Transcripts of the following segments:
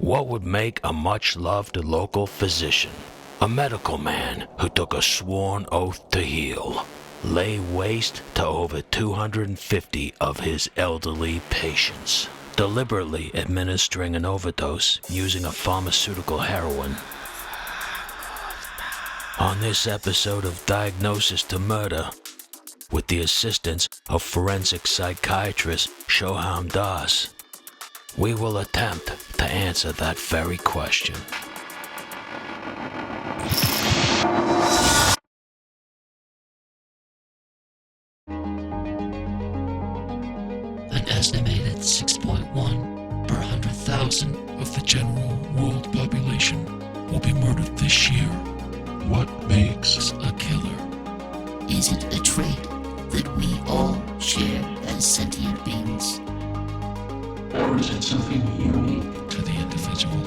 What would make a much-loved local physician, a medical man who took a sworn oath to heal, lay waste to over 250 of his elderly patients, deliberately administering an overdose using a pharmaceutical heroin? On this episode of Diagnosis to Murder, with the assistance of forensic psychiatrist Sohom, we will attempt to answer that very question. An estimated 6.1 per 100,000 of the general world population will be murdered this year. What makes a killer? Is it a trait that we all share as sentient beings? Or is it something unique to the individual?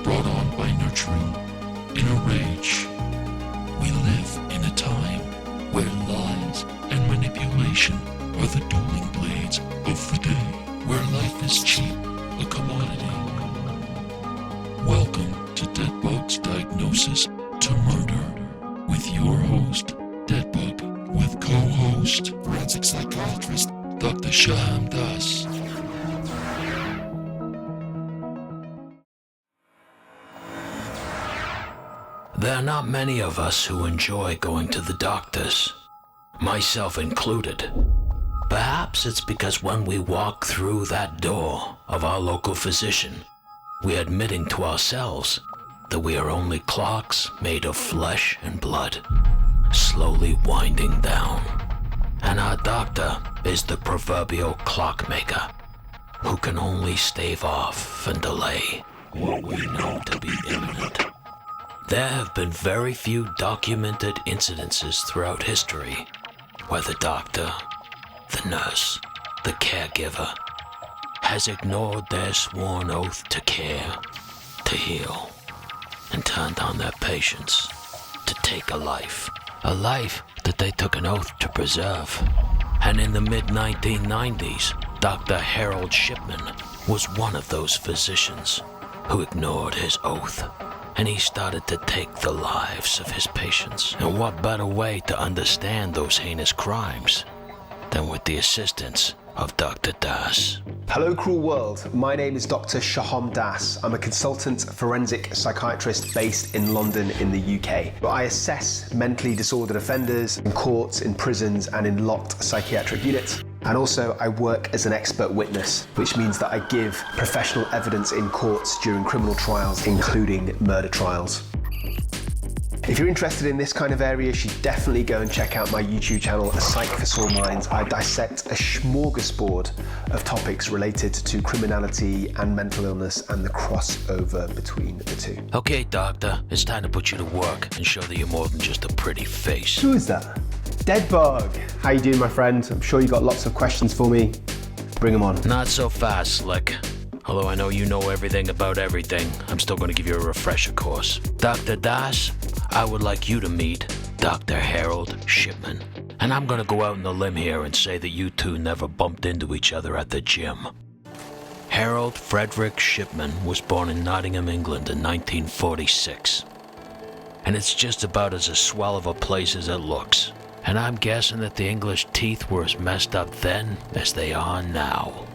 Brought on by nurturing inner rage, we live in a time where lies and manipulation are the dueling blades of the day, where life is cheap, a commodity. Welcome to DEADBUG's Diagnosis to Murder with your host, DEADBUG, with co-host, forensic psychiatrist, Dr. Sohom. There are not many of us who enjoy going to the doctors, myself included. Perhaps it's because when we walk through that door of our local physician, we're admitting to ourselves that we are only clocks made of flesh and blood, slowly winding down. And our doctor is the proverbial clockmaker, who can only stave off and delay what we know to be imminent. There have been very few documented incidences throughout history where the doctor, the nurse, the caregiver has ignored their sworn oath to care, to heal, and turned on their patients to take a life that they took an oath to preserve. And in the mid-1990s, Dr. Fred Shipman was one of those physicians who ignored his oath, and he started to take the lives of his patients. And what better way to understand those heinous crimes than with the assistance of Dr. Das. Hello cruel world, my name is Dr. Sohom. I'm a consultant forensic psychiatrist based in London in the UK. I assess mentally disordered offenders in courts, in prisons and in locked psychiatric units. And also I work as an expert witness, which means that I give professional evidence in courts during criminal trials, including murder trials. If you're interested in this kind of area, you should definitely go and check out my YouTube channel, A Psych for Sore Minds. I dissect a smorgasbord of topics related to criminality and mental illness and the crossover between the two. Okay, doctor, it's time to put you to work and show that you're more than just a pretty face. Who is that? DEADBUG! How you doing, my friend? I'm sure you got lots of questions for me. Bring them on. Not so fast, Slick. Although I know you know everything about everything, I'm still going to give you a refresher course. Dr. Das, I would like you to meet Dr. Fred Shipman. And I'm going to go out on a limb here and say that you two never bumped into each other at the gym. Harold Frederick Shipman was born in Nottingham, England in 1946. And it's just about as a swell of a place as it looks. And I'm guessing that the English teeth were as messed up then as they are now.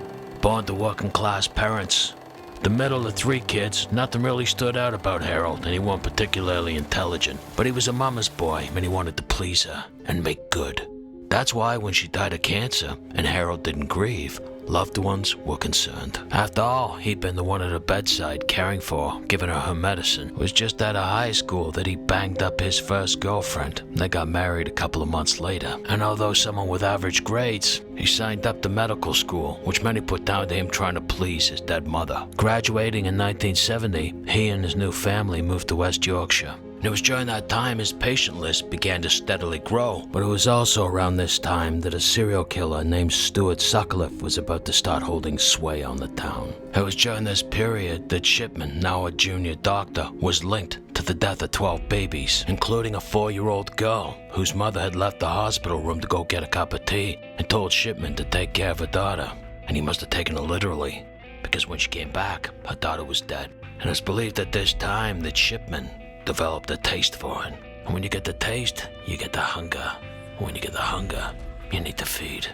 Born to working class parents, the middle of three kids, nothing really stood out about Harold, and he wasn't particularly intelligent. But he was a mama's boy, and he wanted to please her and make good. That's why when she died of cancer, and Harold didn't grieve, loved ones were concerned. After all, he'd been the one at her bedside caring for her, giving her medicine. It was just out of high school that he banged up his first girlfriend. They got married a couple of months later. And although someone with average grades, he signed up to medical school, which many put down to him trying to please his dead mother. Graduating in 1970, he and his new family moved to West Yorkshire. And it was during that time his patient list began to steadily grow. But it was also around this time that a serial killer named Stuart Sutcliffe was about to start holding sway on the town. It was during this period that Shipman, now a junior doctor, was linked to the death of 12 babies, including a 4-year-old girl whose mother had left the hospital room to go get a cup of tea and told Shipman to take care of her daughter. And he must have taken it literally, because when she came back, her daughter was dead. And it's believed at this time that Shipman developed a taste for it. And when you get the taste, you get the hunger. And when you get the hunger, you need to feed.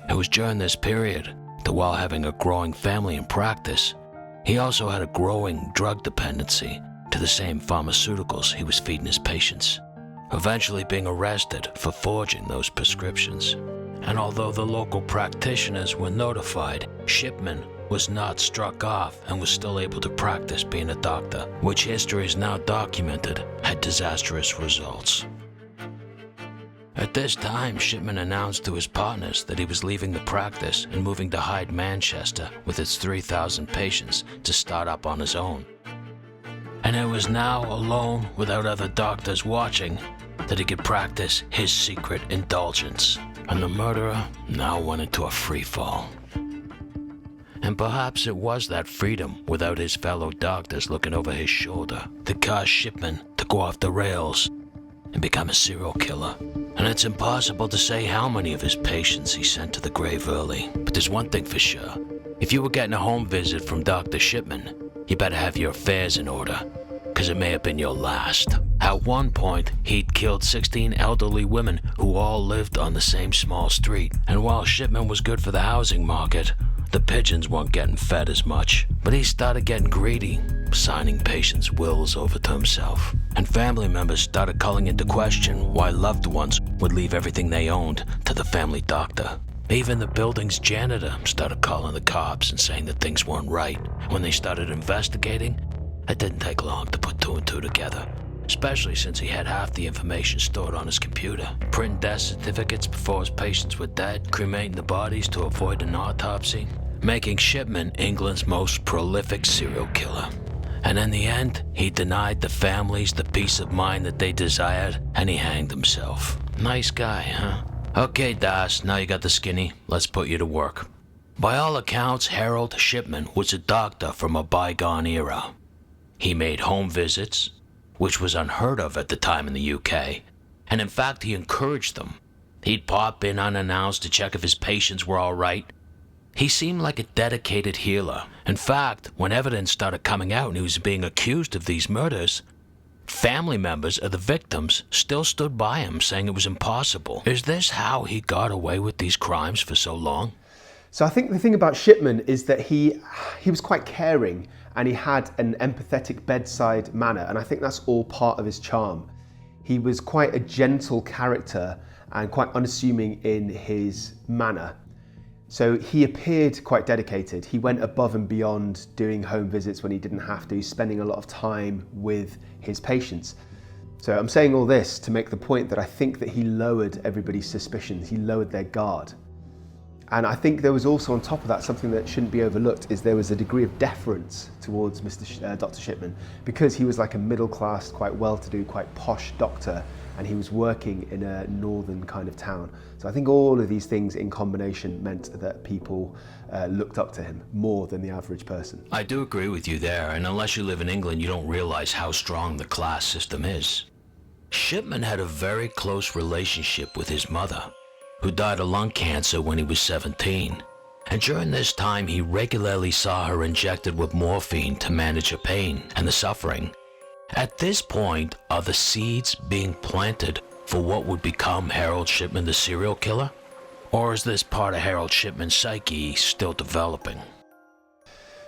It was during this period that while having a growing family in practice, he also had a growing drug dependency to the same pharmaceuticals he was feeding his patients, eventually being arrested for forging those prescriptions. And although the local practitioners were notified, Shipman was not struck off and was still able to practice being a doctor, which history is now documented had disastrous results. At this time, Shipman announced to his partners that he was leaving the practice and moving to Hyde, Manchester with its 3,000 patients to start up on his own. And it was now alone, without other doctors watching, that he could practice his secret indulgence. And the murderer now went into a free fall. And perhaps it was that freedom without his fellow doctors looking over his shoulder that caused Shipman to go off the rails and become a serial killer. And it's impossible to say how many of his patients he sent to the grave early. But there's one thing for sure. If you were getting a home visit from Dr. Shipman, you better have your affairs in order, because it may have been your last. At one point, he'd killed 16 elderly women who all lived on the same small street. And while Shipman was good for the housing market, the pigeons weren't getting fed as much. But he started getting greedy, signing patients' wills over to himself. And family members started calling into question why loved ones would leave everything they owned to the family doctor. Even the building's janitor started calling the cops and saying that things weren't right. When they started investigating, it didn't take long to put two and two together, especially since he had half the information stored on his computer. Printing death certificates before his patients were dead, cremating the bodies to avoid an autopsy, making Shipman England's most prolific serial killer. And in the end, he denied the families the peace of mind that they desired, and he hanged himself. Nice guy, huh? Okay, Das, now you got the skinny. Let's put you to work. By all accounts, Harold Shipman was a doctor from a bygone era. He made home visits, which was unheard of at the time in the UK, and in fact, he encouraged them. He'd pop in unannounced to check if his patients were all right. He seemed like a dedicated healer. In fact, when evidence started coming out and he was being accused of these murders, family members of the victims still stood by him, saying it was impossible. Is this how he got away with these crimes for so long? So I think the thing about Shipman is that he was quite caring and he had an empathetic bedside manner, and I think that's all part of his charm. He was quite a gentle character and quite unassuming in his manner. So he appeared quite dedicated. He went above and beyond doing home visits when he didn't have to, spending a lot of time with his patients. So I'm saying all this to make the point that I think that he lowered everybody's suspicions. He lowered their guard. And I think there was also on top of that something that shouldn't be overlooked is there was a degree of deference towards Dr. Shipman, because he was like a middle-class, quite well-to-do, quite posh doctor, and he was working in a northern kind of town. So I think all of these things in combination meant that people looked up to him more than the average person. I do agree with you there, and unless you live in England, you don't realize how strong the class system is. Shipman had a very close relationship with his mother, who died of lung cancer when he was 17. And during this time, he regularly saw her injected with morphine to manage her pain and the suffering. At this point, are the seeds being planted for what would become Harold Shipman the serial killer? Or is this part of Harold Shipman's psyche still developing?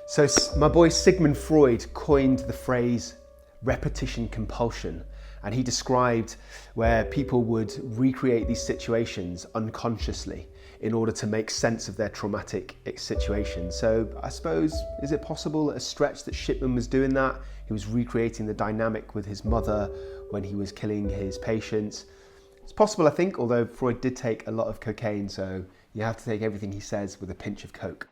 So my boy Sigmund Freud coined the phrase repetition compulsion, and he described where people would recreate these situations unconsciously in order to make sense of their traumatic situation. So I suppose, is it possible at a stretch that Shipman was doing that? He was recreating the dynamic with his mother when he was killing his patients. It's possible, I think, although Freud did take a lot of cocaine, so you have to take everything he says with a pinch of coke.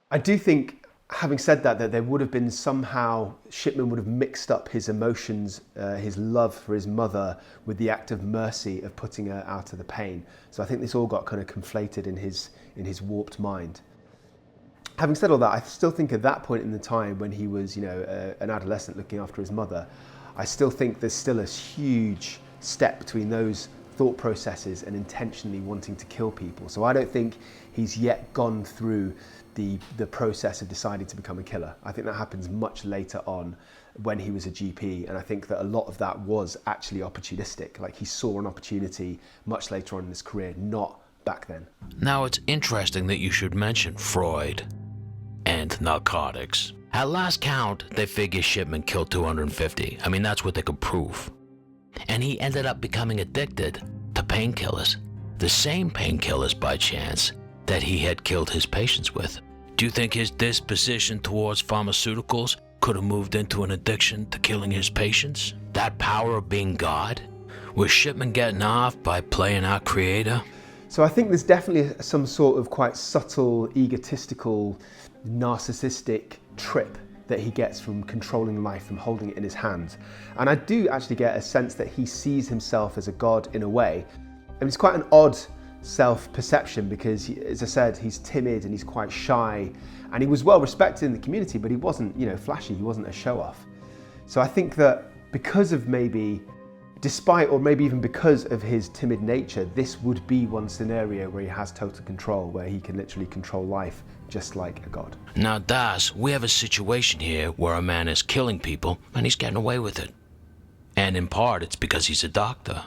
I do think, having said that there would have been somehow, Shipman would have mixed up his emotions, his love for his mother with the act of mercy of putting her out of the pain. So I think this all got kind of conflated in his warped mind. Having said all that, I still think at that point in the time when he was, an adolescent looking after his mother, I still think there's still a huge step between those thought processes and intentionally wanting to kill people. So I don't think he's yet gone through the process of deciding to become a killer. I think that happens much later on when he was a GP, and I think that a lot of that was actually opportunistic. Like, he saw an opportunity much later on in his career, not back then. Now, it's interesting that you should mention Freud and narcotics. At last count, they figure Shipman killed 250. I mean, that's what they could prove. And he ended up becoming addicted to painkillers. The same painkillers, by chance, that he had killed his patients with. Do you think his disposition towards pharmaceuticals could have moved into an addiction to killing his patients? That power of being God? Was Shipman getting off by playing our creator? So I think there's definitely some sort of quite subtle, egotistical, narcissistic trip that he gets from controlling life, from holding it in his hands. And I do actually get a sense that he sees himself as a god in a way. And it's quite an odd self-perception because, as I said, he's timid and he's quite shy, and he was well respected in the community, but he wasn't, flashy. He wasn't a show-off. So I think that because of despite or maybe even because of his timid nature, this would be one scenario where he has total control, where he can literally control life just like a god. Now, Das, we have a situation here where a man is killing people and he's getting away with it. And in part, it's because he's a doctor.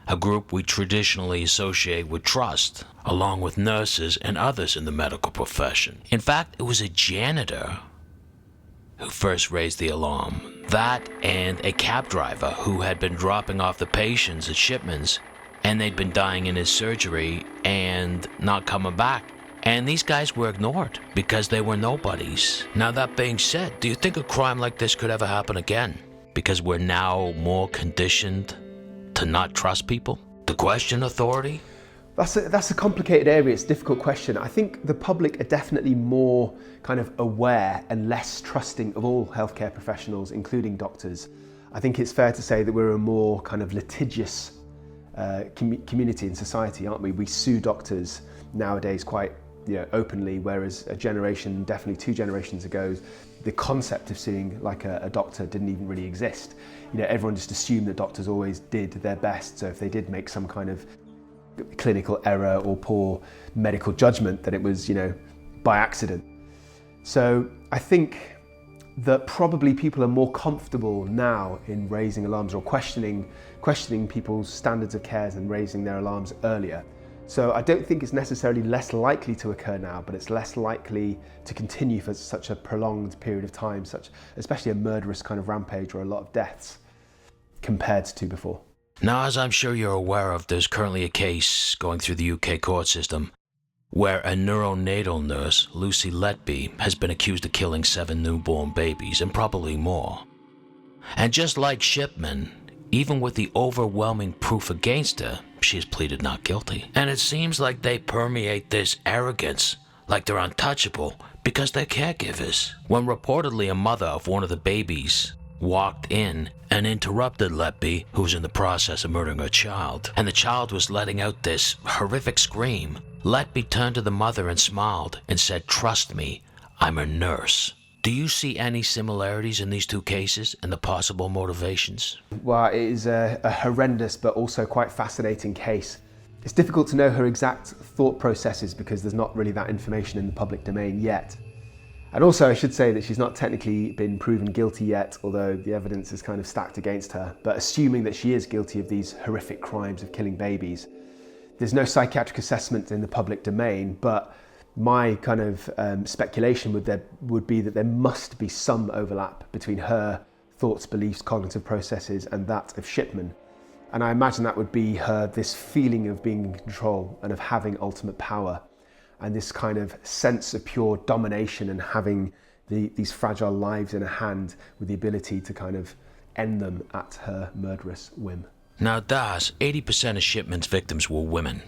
A group we traditionally associate with trust, along with nurses and others in the medical profession. In fact, it was a janitor who first raised the alarm. That and a cab driver who had been dropping off the patients at Shipman's, and they'd been dying in his surgery and not coming back. And these guys were ignored because they were nobodies. Now, that being said, do you think a crime like this could ever happen again? Because we're now more conditioned to not trust people? To question authority? That's a complicated area. It's a difficult question. I think the public are definitely more kind of aware and less trusting of all healthcare professionals, including doctors. I think it's fair to say that we're a more kind of litigious community and society, aren't we? We sue doctors nowadays quite openly, whereas a generation, definitely 2 generations ago, the concept of suing like a doctor didn't even really exist. Everyone just assumed that doctors always did their best. So if they did make some kind of clinical error or poor medical judgment, that it was, by accident. So I think that probably people are more comfortable now in raising alarms or questioning people's standards of care and raising their alarms earlier. So I don't think it's necessarily less likely to occur now, but it's less likely to continue for such a prolonged period of time, especially a murderous kind of rampage or a lot of deaths compared to before. Now, as I'm sure you're aware of, there's currently a case going through the UK court system where a neonatal nurse, Lucy Letby, has been accused of killing 7 newborn babies and probably more. And just like Shipman, even with the overwhelming proof against her, she has pleaded not guilty. And it seems like they permeate this arrogance, like they're untouchable, because they're caregivers. When reportedly a mother of one of the babies walked in and interrupted Letby, who was in the process of murdering her child, and the child was letting out this horrific scream, Letby turned to the mother and smiled and said, "Trust me, I'm a nurse." Do you see any similarities in these 2 cases and the possible motivations? Well, it is a horrendous but also quite fascinating case. It's difficult to know her exact thought processes because there's not really that information in the public domain yet. And also I should say that she's not technically been proven guilty yet, although the evidence is kind of stacked against her. But assuming that she is guilty of these horrific crimes of killing babies, there's no psychiatric assessment in the public domain, but my kind of speculation would be that there must be some overlap between her thoughts, beliefs, cognitive processes and that of Shipman. And I imagine that would be this feeling of being in control and of having ultimate power, and this kind of sense of pure domination and having these fragile lives in her hand with the ability to kind of end them at her murderous whim. Now, Das, 80% of Shipman's victims were women.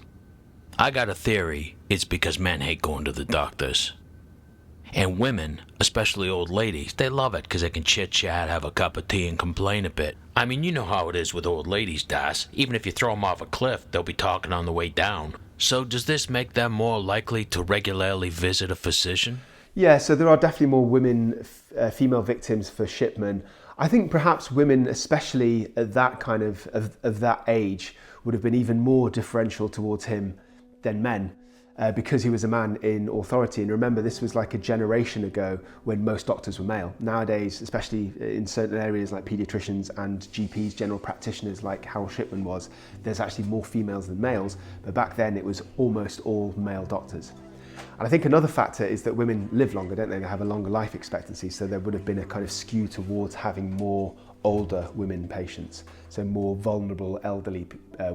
I got a theory it's because men hate going to the doctors. And women, especially old ladies, they love it because they can chit-chat, have a cup of tea, and complain a bit. I mean, you know how it is with old ladies, Das. Even if you throw them off a cliff, they'll be talking on the way down. So does this make them more likely to regularly visit a physician? Yeah, so there are definitely more women, female victims for Shipman. I think perhaps women, especially at that kind of that age, would have been even more differential towards him than men. because he was a man in authority. And remember, this was like a generation ago when most doctors were male. Nowadays, especially in certain areas like paediatricians and GPs, general practitioners like Harold Shipman was, there's actually more females than males, but back then it was almost all male doctors. And I think another factor is that women live longer, don't they? They have a longer life expectancy, so there would have been a kind of skew towards having more older women patients, so more vulnerable elderly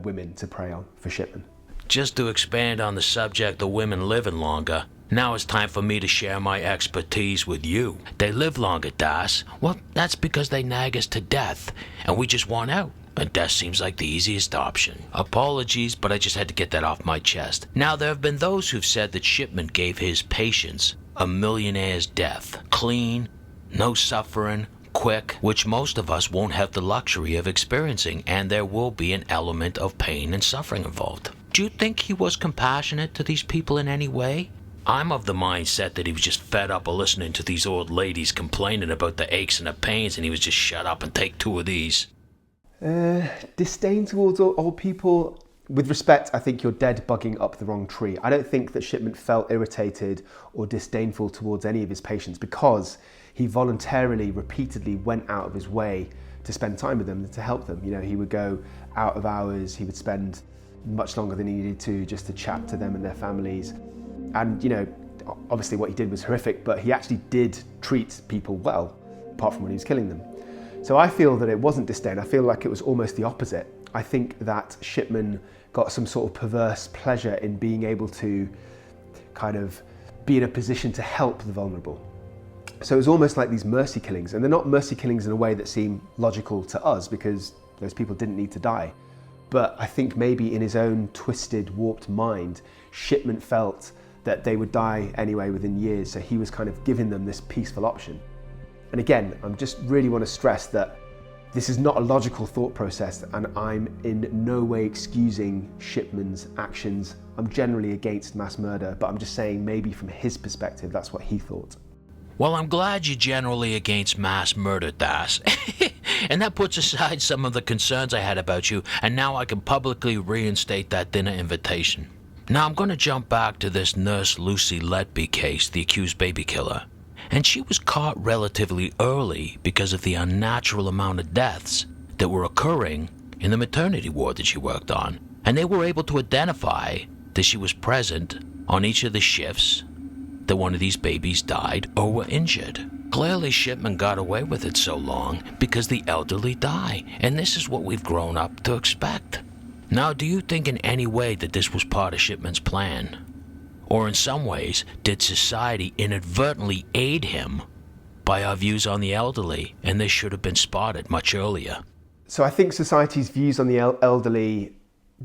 women to prey on for Shipman. Just to expand on the subject of women living longer, now it's time for me to share my expertise with you. They live longer, Das. Well, that's because they nag us to death, and we just want out. And death seems like the easiest option. Apologies, but I just had to get that off my chest. Now, there have been those who've said that Shipman gave his patients a millionaire's death. Clean, no suffering, quick, which most of us won't have the luxury of experiencing, and there will be an element of pain and suffering involved. Do you think he was compassionate to these people in any way? I'm of the mindset that he was just fed up of listening to these old ladies complaining about the aches and the pains, and he was just shut up and take 2 of these. Disdain towards old people, with respect, I think you're dead bugging up the wrong tree. I don't think that Shipman felt irritated or disdainful towards any of his patients because he voluntarily, repeatedly went out of his way to spend time with them, to help them. You know, he would go out of hours, he would spend much longer than he needed to just to chat to them and their families. And, you know, obviously what he did was horrific, but he actually did treat people well, apart from when he was killing them. So I feel that it wasn't disdain. I feel like it was almost the opposite. I think that Shipman got some sort of perverse pleasure in being able to kind of be in a position to help the vulnerable. So it was almost like these mercy killings, and they're not mercy killings in a way that seem logical to us because those people didn't need to die. But I think maybe in his own twisted, warped mind, Shipman felt that they would die anyway within years, so he was kind of giving them this peaceful option. And again, I just really want to stress that this is not a logical thought process, and I'm in no way excusing Shipman's actions. I'm generally against mass murder, but I'm just saying maybe from his perspective, that's what he thought. Well, I'm glad you're generally against mass murder, Das. And that puts aside some of the concerns I had about you, and now I can publicly reinstate that dinner invitation. Now I'm going to jump back to this nurse Lucy Letby case, the accused baby killer. And she was caught relatively early because of the unnatural amount of deaths that were occurring in the maternity ward that she worked on. And they were able to identify that she was present on each of the shifts that one of these babies died or were injured. Clearly Shipman got away with it so long because the elderly die, and this is what we've grown up to expect. Now, do you think in any way that this was part of Shipman's plan? Or in some ways, did society inadvertently aid him by our views on the elderly, and this should have been spotted much earlier? So I think society's views on the elderly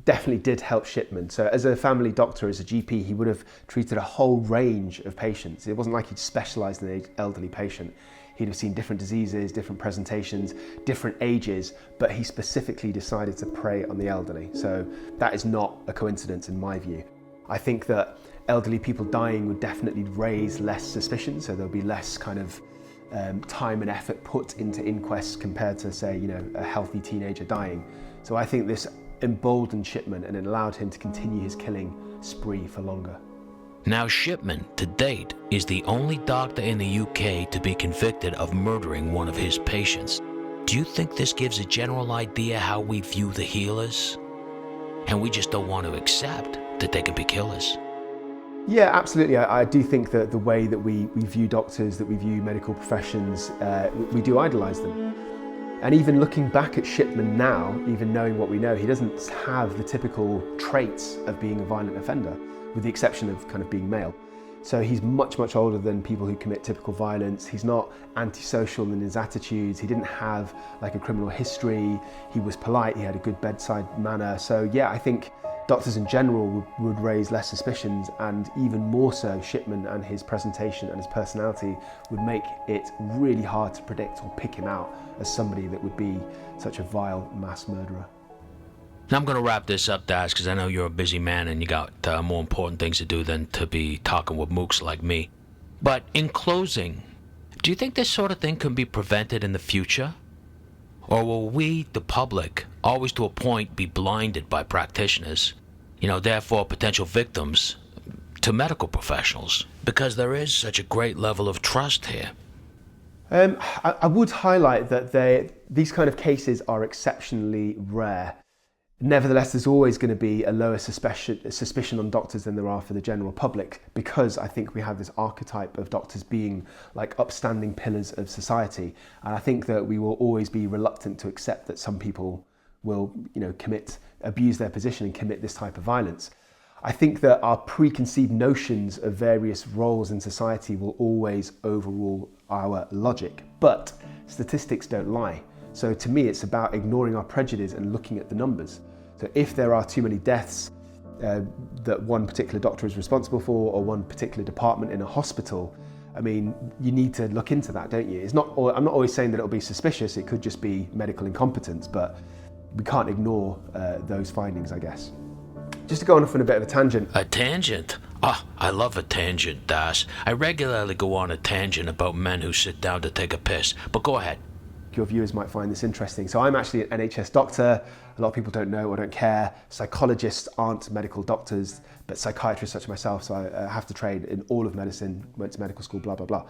definitely did help Shipman. So as a family doctor, as a GP, he would have treated a whole range of patients. It wasn't like he'd specialised in an elderly patient. He'd have seen different diseases, different presentations, different ages, but he specifically decided to prey on the elderly. So that is not a coincidence in my view. I think that elderly people dying would definitely raise less suspicion, so there'll be less kind of time and effort put into inquests compared to, say, you know, a healthy teenager dying. So I think this emboldened Shipman and it allowed him to continue his killing spree for longer. Now, Shipman, to date, is the only doctor in the UK to be convicted of murdering one of his patients. Do you think this gives a general idea how we view the healers? And we just don't want to accept that they can be killers. Yeah, absolutely. I do think that the way that we view doctors, that we view medical professions, we do idolise them. And even looking back at Shipman now, even knowing what we know, he doesn't have the typical traits of being a violent offender, with the exception of kind of being male. So he's much, much older than people who commit typical violence. He's not antisocial in his attitudes. He didn't have like a criminal history. He was polite. He had a good bedside manner. So yeah, I think doctors in general would raise less suspicions, and even more so Shipman and his presentation and his personality would make it really hard to predict or pick him out as somebody that would be such a vile mass murderer. Now I'm going to wrap this up, Das, because I know you're a busy man and you got more important things to do than to be talking with mooks like me. But in closing, do you think this sort of thing can be prevented in the future? Or will we, the public, always to a point be blinded by practitioners? You know, therefore potential victims to medical professionals? Because there is such a great level of trust here. I would highlight that these kind of cases are exceptionally rare. Nevertheless, there's always going to be a lower suspicion on doctors than there are for the general public, because I think we have this archetype of doctors being like upstanding pillars of society. And I think that we will always be reluctant to accept that some people will, abuse their position and commit this type of violence. I think that our preconceived notions of various roles in society will always overrule our logic, but statistics don't lie. So to me, it's about ignoring our prejudice and looking at the numbers. So if there are too many deaths that one particular doctor is responsible for, or one particular department in a hospital, I mean, you need to look into that, don't you? I'm not always saying that it'll be suspicious. It could just be medical incompetence, but we can't ignore those findings, I guess. Just to go off on a bit of a tangent. A tangent? Ah, I love a tangent, Das. I regularly go on a tangent about men who sit down to take a piss, but go ahead. Your viewers might find this interesting. So I'm actually an NHS doctor. A lot of people don't know or don't care. Psychologists aren't medical doctors, but psychiatrists such as myself, so I have to train in all of medicine, went to medical school, blah, blah, blah.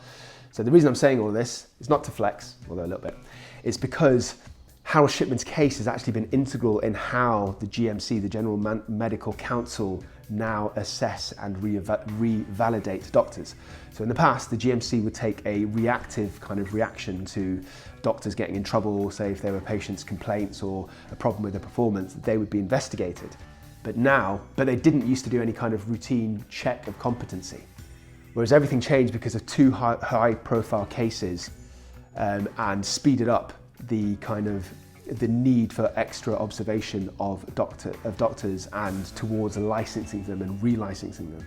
So the reason I'm saying all of this is not to flex, although a little bit. It's because Harold Shipman's case has actually been integral in how the GMC, the General Medical Council, now assess and revalidate doctors. So in the past, the GMC would take a reactive kind of reaction to doctors getting in trouble, say if there were patients' complaints or a problem with their performance, they would be investigated. But they didn't used to do any kind of routine check of competency. Whereas everything changed because of two high profile cases and speeded up the need for extra observation of doctors and towards licensing them and relicensing them.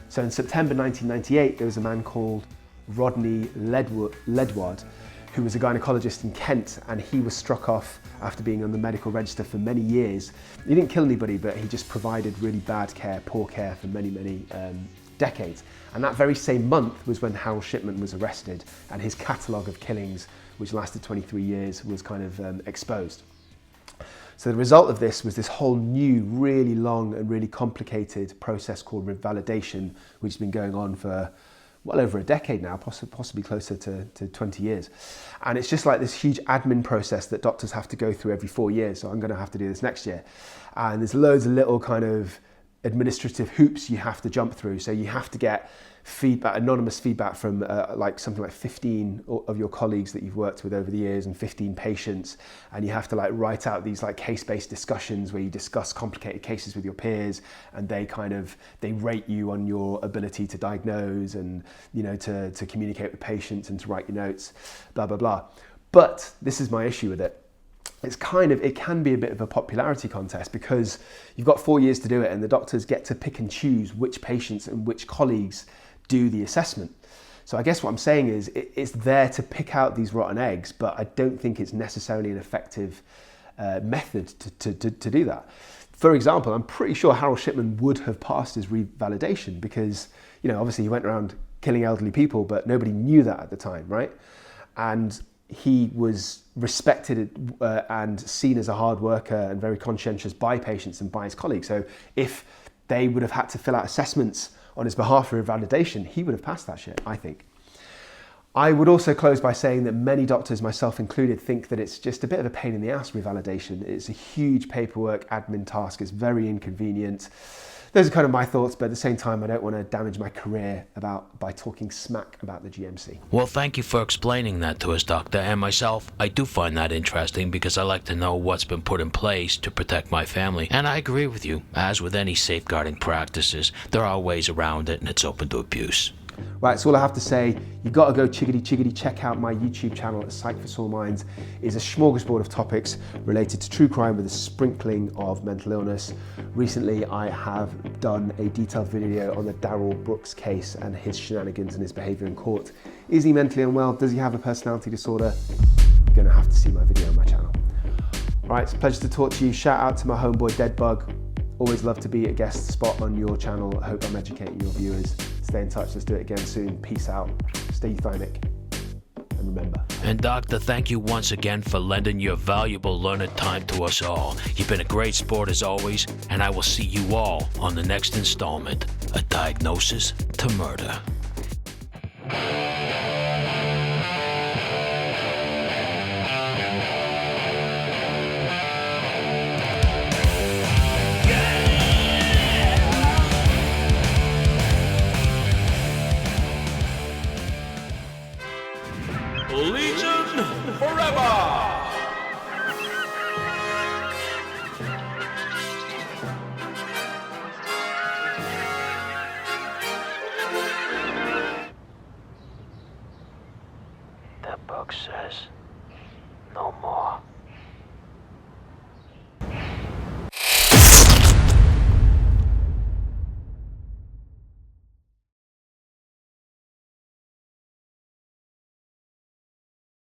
So in September 1998, there was a man called Rodney Ledward, who was a gynecologist in Kent, and he was struck off after being on the medical register for many years. He didn't kill anybody, but he just provided really bad care, poor care for many, many decades. And that very same month was when Harold Shipman was arrested, and his catalogue of killings, which lasted 23 years, was kind of exposed. So the result of this was this whole new, really long and really complicated process called revalidation, which has been going on for well over a decade now, possibly closer to 20 years. And it's just like this huge admin process that doctors have to go through every 4 years. So I'm going to have to do this next year. And there's loads of little kind of administrative hoops you have to jump through. So you have to get feedback, anonymous feedback from like something like 15 of your colleagues that you've worked with over the years and 15 patients. And you have to like write out these like case-based discussions where you discuss complicated cases with your peers, and they rate you on your ability to diagnose and, you know, to communicate with patients and to write your notes, blah, blah, blah. But this is my issue with it. It can be a bit of a popularity contest because you've got 4 years to do it, and the doctors get to pick and choose which patients and which colleagues do the assessment. So I guess what I'm saying is it's there to pick out these rotten eggs, but I don't think it's necessarily an effective method to do that. For example, I'm pretty sure Harold Shipman would have passed his revalidation because, you know, obviously he went around killing elderly people, but nobody knew that at the time, right? And he was respected and seen as a hard worker and very conscientious by patients and by his colleagues. So if they would have had to fill out assessments on his behalf for validation, he would have passed that shit, I think. I would also close by saying that many doctors, myself included, think that it's just a bit of a pain in the ass, revalidation. It's a huge paperwork admin task. It's very inconvenient. Those are kind of my thoughts, but at the same time, I don't want to damage my career by talking smack about the GMC. Well, thank you for explaining that to us, Doctor. And myself, I do find that interesting because I like to know what's been put in place to protect my family. And I agree with you. As with any safeguarding practices, there are ways around it, and it's open to abuse. Right, so all I have to say, you got to go chiggity, check out my YouTube channel at Psych for Sore Minds. It's a smorgasbord of topics related to true crime with a sprinkling of mental illness. Recently, I have done a detailed video on the Darrell Brooks case and his shenanigans and his behaviour in court. Is he mentally unwell? Does he have a personality disorder? You're going to have to see my video on my channel. Right, it's a pleasure to talk to you. Shout out to my homeboy DEADBUG. Always love to be a guest spot on your channel. I hope I'm educating your viewers. Stay in touch. Let's do it again soon. Peace out. Stay euthymic. and remember. And Doctor, thank you once again for lending your valuable learned time to us all. You've been a great sport as always, and I will see you all on the next installment, A Diagnosis to Murder. Legion forever! That book says no more.